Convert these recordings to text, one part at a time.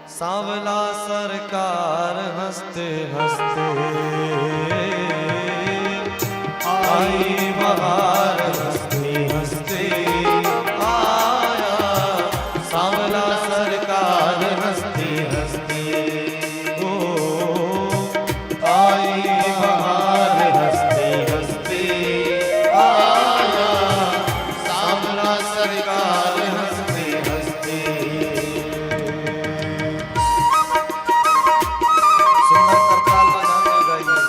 सांवला सरकार हंसते हंसते आई बहार, हंसते हंसते आया सांवला सरकार हंसते हंसते ओ आई बहार, हंसते हंसते आया सांवला सरकार हंसते हंसते। सुंदर करताल बजाते गाइए।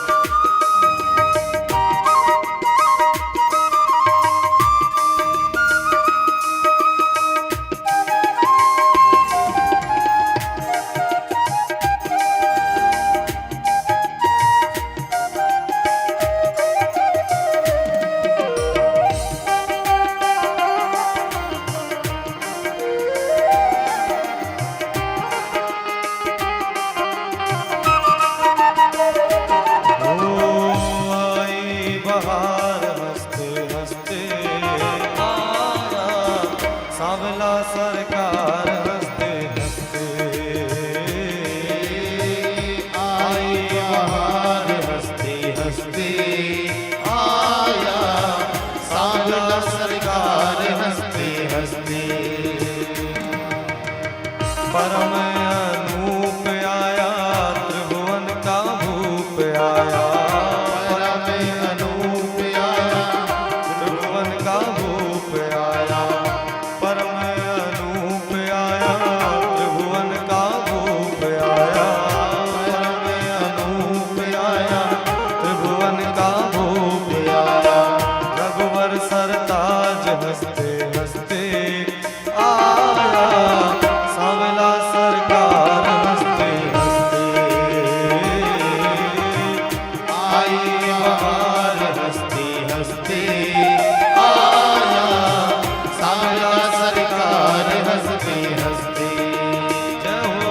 बहार हंसते हंसते आया सांवला सरकार हंसते हंसते आई बहार, हंसते हंसते आया सांवला सरकार हंसते हंसते। परम अनूप आया त्रिभुवन का भूप आया, सरताज हंसते हंसते आया सांवला सरकार हंसते हंसते आई बहार, हंसते हंसते आया सांवला सरकार हंसते हंसते। जय हो।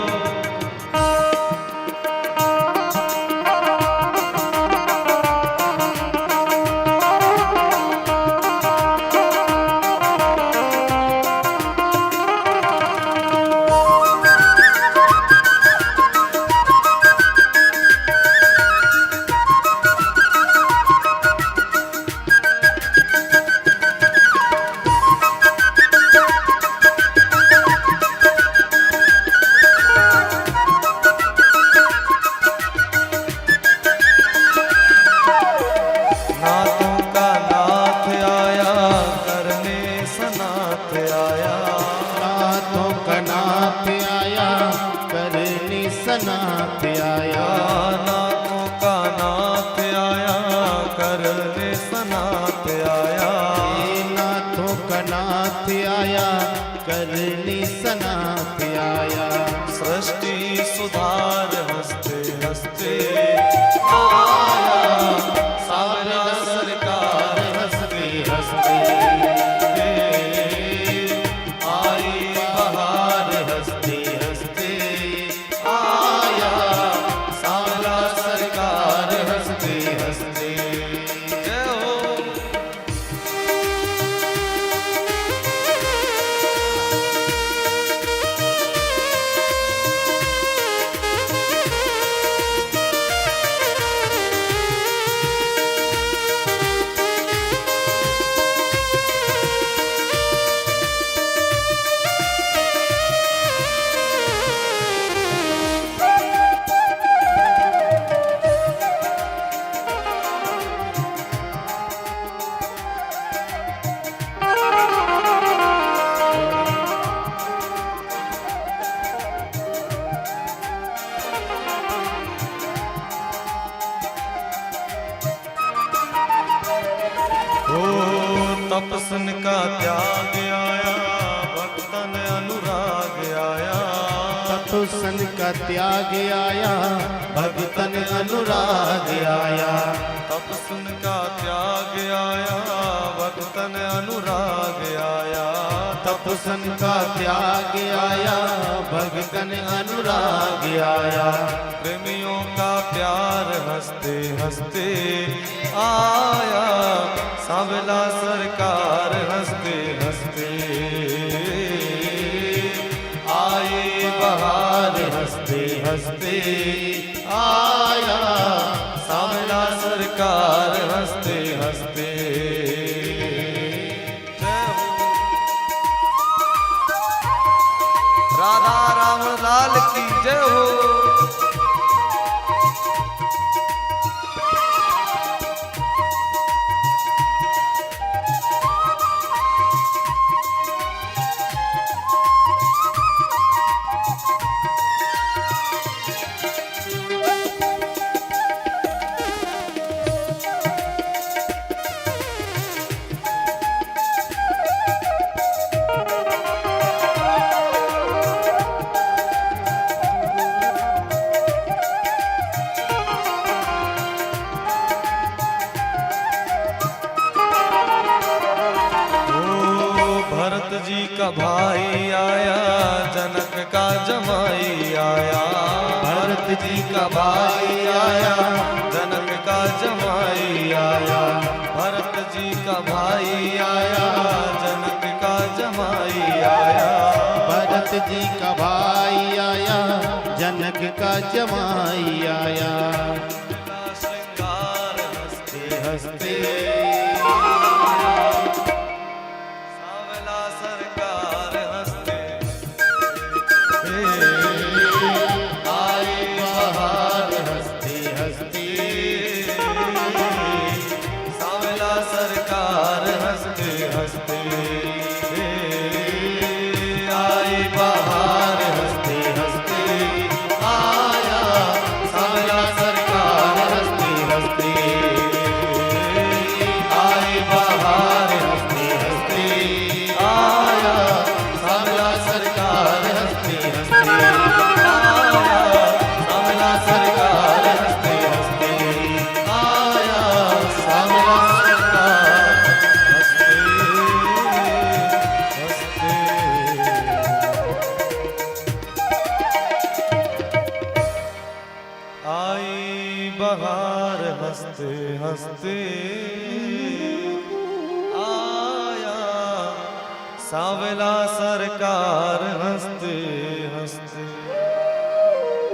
नाथों का नाथ आया करने सनाथ आया, नाथों का नाथ आया करने सनाथ आया, नाथों का नाथ आया करने सनाथ आया, नाथों का नाथ आया करने सनाथ आया। सृष्टि सुधार हंसते हंसते आया सांवला सरकार हंसते हंसते आई बहार, हंसते हंसते आया सांवला सरकार हंसते हंसते। जय हो। तपसन का त्याग आया भक्तन अनुराग आया, तपसन का त्याग आया भक्तन अनुराग आया, तपसन का त्याग आया भक्तन अनुराग आया, तपसन का त्याग आया भक्तन अनुराग आया। प्रेमियों का प्यार हंसते हंसते आया सांवला सरकार हंसते हंसते आई बहार। हंसते आया। सांवला सरकार हंसते हंसते। राधा राम लाल की जय हो। भरत जी का भाई आया, जनक का जमाई आया। भरत जी का भाई आया, जनक का जमाई आया। भरत जी का भाई आया, जनक का जमाई आया। भरत जी का भाई आया, जनक का जमाई आया। श्रृंगार हंसते हंसते सांवला सरकार हंसते। आए बहार हंसते हंसते। सांवला सरकार हंसते हंसते। आई बहार हंसते हंसते आया। सांवला सरकार हंसते हंसते। आई बहार हंसते हंसते आया। सांवला सरकार हंसते हंसते आया। सांवला सरकार हंसते हंसते आया। सांवला सरकार आई बहार हंसते हंसते आया। सांवला सरकार हंसते